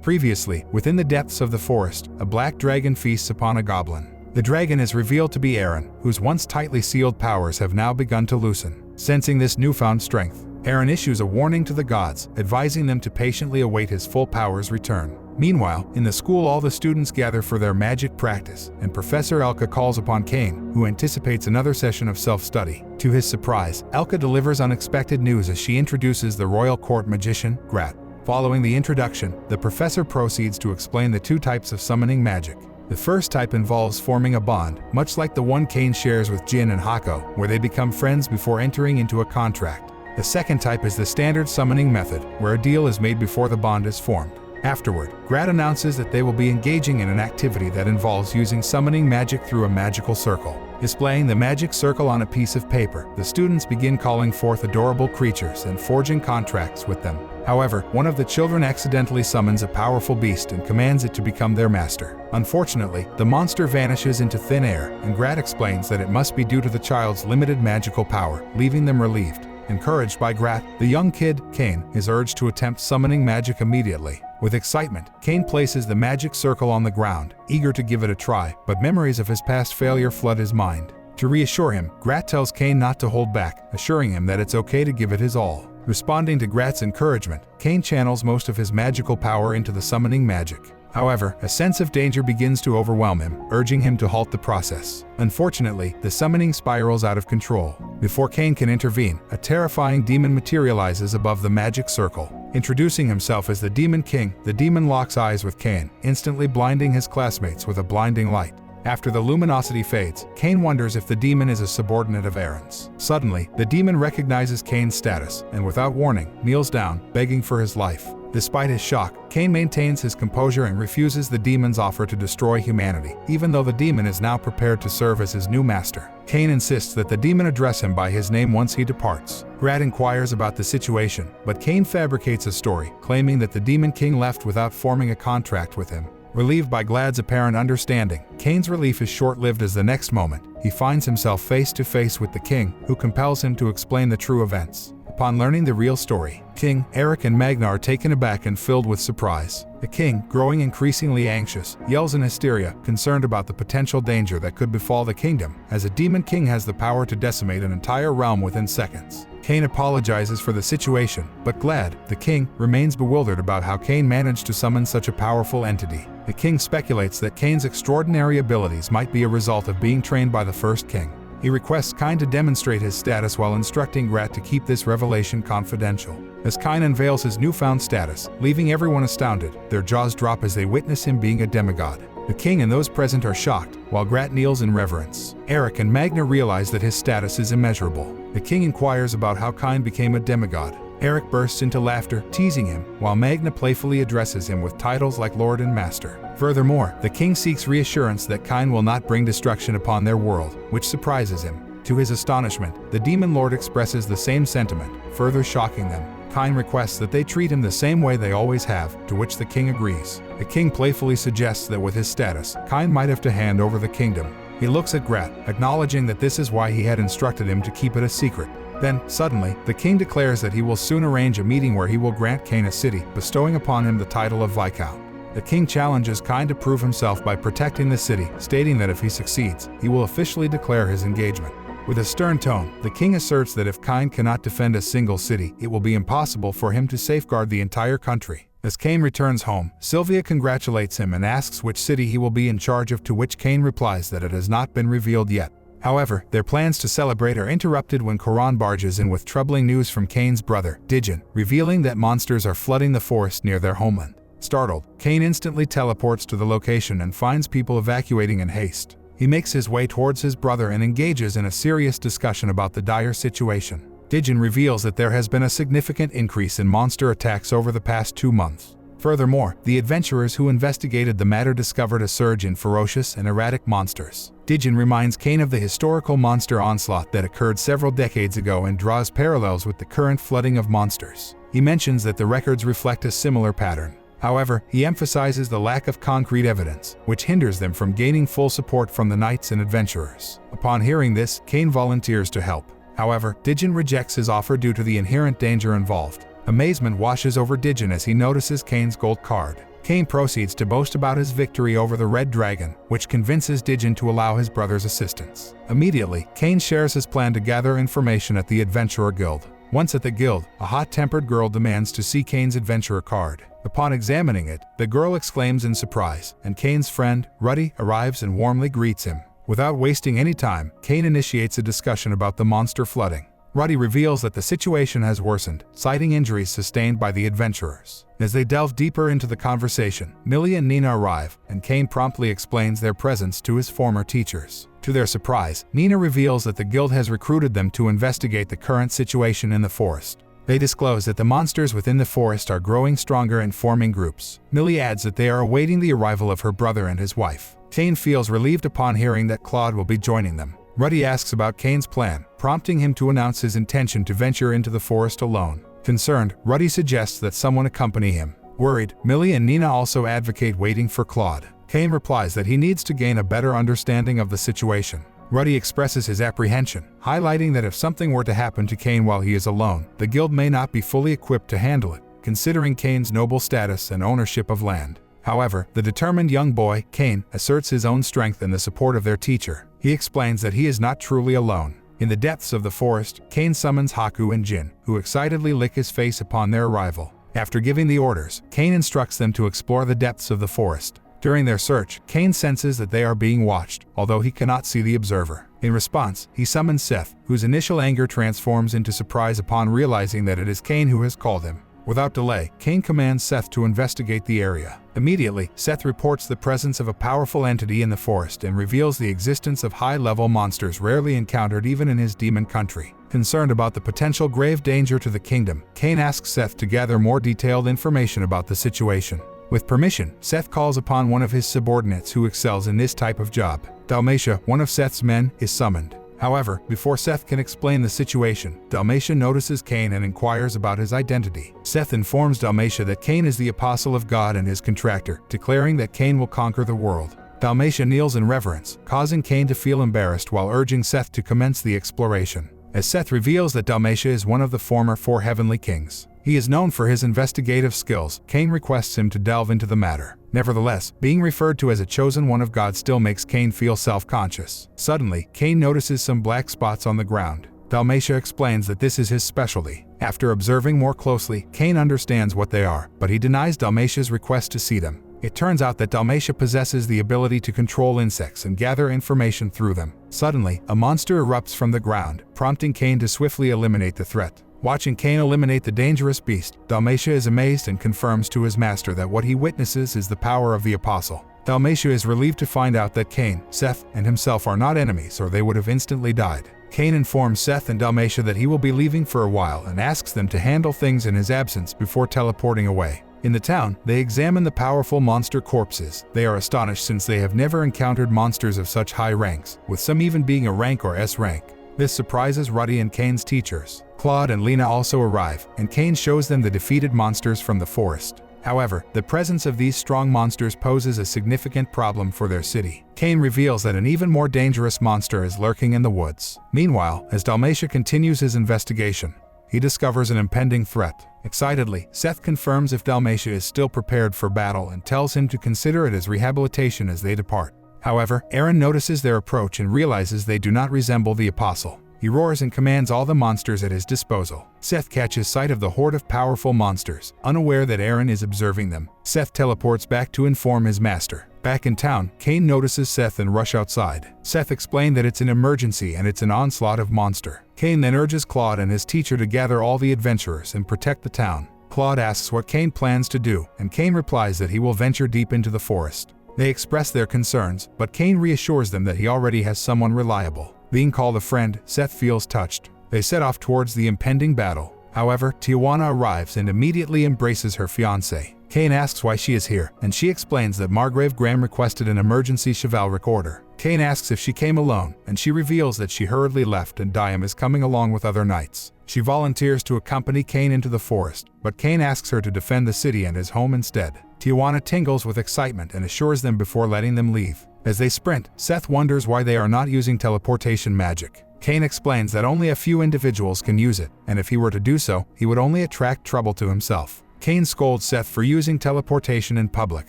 Previously, within the depths of the forest, a black dragon feasts upon a goblin. The dragon is revealed to be Aaron, whose once tightly sealed powers have now begun to loosen. Sensing this newfound strength, Aaron issues a warning to the gods, advising them to patiently await his full powers return. Meanwhile, in the school all the students gather for their magic practice, and Professor Elka calls upon Cain, who anticipates another session of self-study. To his surprise, Elka delivers unexpected news as she introduces the royal court magician, Grat. Following the introduction, the professor proceeds to explain the two types of summoning magic. The first type involves forming a bond, much like the one Cain shares with Jin and Hako, where they become friends before entering into a contract. The second type is the standard summoning method, where a deal is made before the bond is formed. Afterward, Grat announces that they will be engaging in an activity that involves using summoning magic through a magical circle. Displaying the magic circle on a piece of paper, the students begin calling forth adorable creatures and forging contracts with them. However, one of the children accidentally summons a powerful beast and commands it to become their master. Unfortunately, the monster vanishes into thin air, and Grat explains that it must be due to the child's limited magical power, leaving them relieved. Encouraged by Grat, the young kid, Cain, is urged to attempt summoning magic immediately. With excitement, Cain places the magic circle on the ground, eager to give it a try, but memories of his past failure flood his mind. To reassure him, Grat tells Cain not to hold back, assuring him that it's okay to give it his all. Responding to Grat's encouragement, Cain channels most of his magical power into the summoning magic. However, a sense of danger begins to overwhelm him, urging him to halt the process. Unfortunately, the summoning spirals out of control. Before Cain can intervene, a terrifying demon materializes above the magic circle. Introducing himself as the Demon King, the demon locks eyes with Cain, instantly blinding his classmates with a blinding light. After the luminosity fades, Cain wonders if the demon is a subordinate of Aaron's. Suddenly, the demon recognizes Cain's status, and without warning, kneels down, begging for his life. Despite his shock, Cain maintains his composure and refuses the demon's offer to destroy humanity, even though the demon is now prepared to serve as his new master. Cain insists that the demon address him by his name once he departs. Grat inquires about the situation, but Cain fabricates a story, claiming that the Demon King left without forming a contract with him. Relieved by Glad's apparent understanding, Cain's relief is short-lived as the next moment, he finds himself face to face with the king, who compels him to explain the true events. Upon learning the real story, King, Eric and Magna are taken aback and filled with surprise. The king, growing increasingly anxious, yells in hysteria, concerned about the potential danger that could befall the kingdom, as a demon king has the power to decimate an entire realm within seconds. Cain apologizes for the situation, but Glad, the king, remains bewildered about how Cain managed to summon such a powerful entity. The king speculates that Cain's extraordinary abilities might be a result of being trained by the first king. He requests Cain to demonstrate his status while instructing Grat to keep this revelation confidential. As Cain unveils his newfound status, leaving everyone astounded, their jaws drop as they witness him being a demigod. The king and those present are shocked, while Grat kneels in reverence. Eric and Magna realize that his status is immeasurable. The king inquires about how Cain became a demigod. Eric bursts into laughter, teasing him, while Magna playfully addresses him with titles like Lord and Master. Furthermore, the king seeks reassurance that Cain will not bring destruction upon their world, which surprises him. To his astonishment, the Demon Lord expresses the same sentiment, further shocking them. Cain requests that they treat him the same way they always have, to which the king agrees. The king playfully suggests that with his status, Cain might have to hand over the kingdom. He looks at Grat, acknowledging that this is why he had instructed him to keep it a secret. Then, suddenly, the king declares that he will soon arrange a meeting where he will grant Cain a city, bestowing upon him the title of Viscount. The king challenges Cain to prove himself by protecting the city, stating that if he succeeds, he will officially declare his engagement. With a stern tone, the king asserts that if Cain cannot defend a single city, it will be impossible for him to safeguard the entire country. As Cain returns home, Sylvia congratulates him and asks which city he will be in charge of, to which Cain replies that it has not been revealed yet. However, their plans to celebrate are interrupted when Koran barges in with troubling news from Cain's brother, Dijin, revealing that monsters are flooding the forest near their homeland. Startled, Cain instantly teleports to the location and finds people evacuating in haste. He makes his way towards his brother and engages in a serious discussion about the dire situation. Dijin reveals that there has been a significant increase in monster attacks over the past 2 months. Furthermore, the adventurers who investigated the matter discovered a surge in ferocious and erratic monsters. Dijin reminds Cain of the historical monster onslaught that occurred several decades ago and draws parallels with the current flooding of monsters. He mentions that the records reflect a similar pattern. However, he emphasizes the lack of concrete evidence, which hinders them from gaining full support from the knights and adventurers. Upon hearing this, Cain volunteers to help. However, Dijin rejects his offer due to the inherent danger involved. Amazement washes over Dijin as he notices Cain's gold card. Cain proceeds to boast about his victory over the red dragon, which convinces Digin to allow his brother's assistance. Immediately, Cain shares his plan to gather information at the Adventurer Guild. Once at the guild, a hot-tempered girl demands to see Cain's adventurer card. Upon examining it, the girl exclaims in surprise, and Cain's friend, Ruddy, arrives and warmly greets him. Without wasting any time, Cain initiates a discussion about the monster flooding. Ruddy reveals that the situation has worsened, citing injuries sustained by the adventurers. As they delve deeper into the conversation, Millie and Nina arrive, and Cain promptly explains their presence to his former teachers. To their surprise, Nina reveals that the guild has recruited them to investigate the current situation in the forest. They disclose that the monsters within the forest are growing stronger and forming groups. Millie adds that they are awaiting the arrival of her brother and his wife. Cain feels relieved upon hearing that Claude will be joining them. Ruddy asks about Cain's plan, prompting him to announce his intention to venture into the forest alone. Concerned, Ruddy suggests that someone accompany him. Worried, Millie and Nina also advocate waiting for Claude. Cain replies that he needs to gain a better understanding of the situation. Ruddy expresses his apprehension, highlighting that if something were to happen to Cain while he is alone, the guild may not be fully equipped to handle it, considering Cain's noble status and ownership of land. However, the determined young boy, Cain, asserts his own strength and the support of their teacher. He explains that he is not truly alone. In the depths of the forest, Cain summons Haku and Jin, who excitedly lick his face upon their arrival. After giving the orders, Cain instructs them to explore the depths of the forest. During their search, Cain senses that they are being watched, although he cannot see the observer. In response, he summons Seth, whose initial anger transforms into surprise upon realizing that it is Cain who has called him. Without delay, Cain commands Seth to investigate the area. Immediately, Seth reports the presence of a powerful entity in the forest and reveals the existence of high-level monsters rarely encountered even in his demon country. Concerned about the potential grave danger to the kingdom, Cain asks Seth to gather more detailed information about the situation. With permission, Seth calls upon one of his subordinates who excels in this type of job. Dalmatia, one of Seth's men, is summoned. However, before Seth can explain the situation, Dalmatia notices Cain and inquires about his identity. Seth informs Dalmatia that Cain is the apostle of God and his contractor, declaring that Cain will conquer the world. Dalmatia kneels in reverence, causing Cain to feel embarrassed while urging Seth to commence the exploration. As Seth reveals that Dalmatia is one of the former 4 heavenly kings. He is known for his investigative skills. Cain requests him to delve into the matter. Nevertheless, being referred to as a chosen one of God still makes Cain feel self-conscious. Suddenly, Cain notices some black spots on the ground. Dalmatia explains that this is his specialty. After observing more closely, Cain understands what they are, but he denies Dalmatia's request to see them. It turns out that Dalmatia possesses the ability to control insects and gather information through them. Suddenly, a monster erupts from the ground, prompting Cain to swiftly eliminate the threat. Watching Cain eliminate the dangerous beast, Dalmatia is amazed and confirms to his master that what he witnesses is the power of the apostle. Dalmatia is relieved to find out that Cain, Seth, and himself are not enemies, or they would have instantly died. Cain informs Seth and Dalmatia that he will be leaving for a while and asks them to handle things in his absence before teleporting away. In the town, they examine the powerful monster corpses. They are astonished since they have never encountered monsters of such high ranks, with some even being a rank or S rank. This surprises Ruddy and Cain's teachers. Claude and Lena also arrive, and Cain shows them the defeated monsters from the forest. However, the presence of these strong monsters poses a significant problem for their city. Cain reveals that an even more dangerous monster is lurking in the woods. Meanwhile, as Dalmatia continues his investigation, he discovers an impending threat. Excitedly, Seth confirms if Dalmatia is still prepared for battle and tells him to consider it as rehabilitation as they depart. However, Aaron notices their approach and realizes they do not resemble the apostle. He roars and commands all the monsters at his disposal. Seth catches sight of the horde of powerful monsters, unaware that Aaron is observing them. Seth teleports back to inform his master. Back in town, Cain notices Seth and rush outside. Seth explained that it's an emergency and it's an onslaught of monster. Cain then urges Claude and his teacher to gather all the adventurers and protect the town. Claude asks what Cain plans to do, and Cain replies that he will venture deep into the forest. They express their concerns, but Cain reassures them that he already has someone reliable. Being called a friend, Seth feels touched. They set off towards the impending battle. However, Tijuana arrives and immediately embraces her fiancé. Cain asks why she is here, and she explains that Margrave Graham requested an emergency chivalric order. Cain asks if she came alone, and she reveals that she hurriedly left and Diam is coming along with other knights. She volunteers to accompany Cain into the forest, but Cain asks her to defend the city and his home instead. Tijuana tingles with excitement and assures them before letting them leave. As they sprint, Seth wonders why they are not using teleportation magic. Cain explains that only a few individuals can use it, and if he were to do so, he would only attract trouble to himself. Cain scolds Seth for using teleportation in public,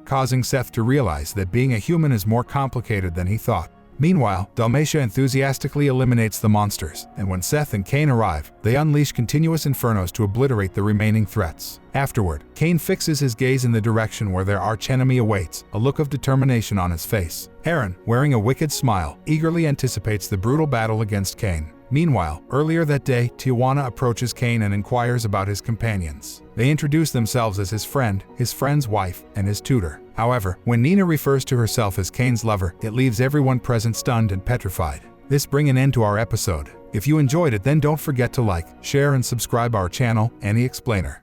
causing Seth to realize that being a human is more complicated than he thought. Meanwhile, Dalmatia enthusiastically eliminates the monsters, and when Seth and Cain arrive, they unleash continuous infernos to obliterate the remaining threats. Afterward, Cain fixes his gaze in the direction where their archenemy awaits, a look of determination on his face. Aaron, wearing a wicked smile, eagerly anticipates the brutal battle against Cain. Meanwhile, earlier that day, Tijuana approaches Cain and inquires about his companions. They introduce themselves as his friend, his friend's wife, and his tutor. However, when Nina refers to herself as Cain's lover, it leaves everyone present stunned and petrified. This brings an end to our episode. If you enjoyed it, then don't forget to like, share, and subscribe our channel, aniexplainer.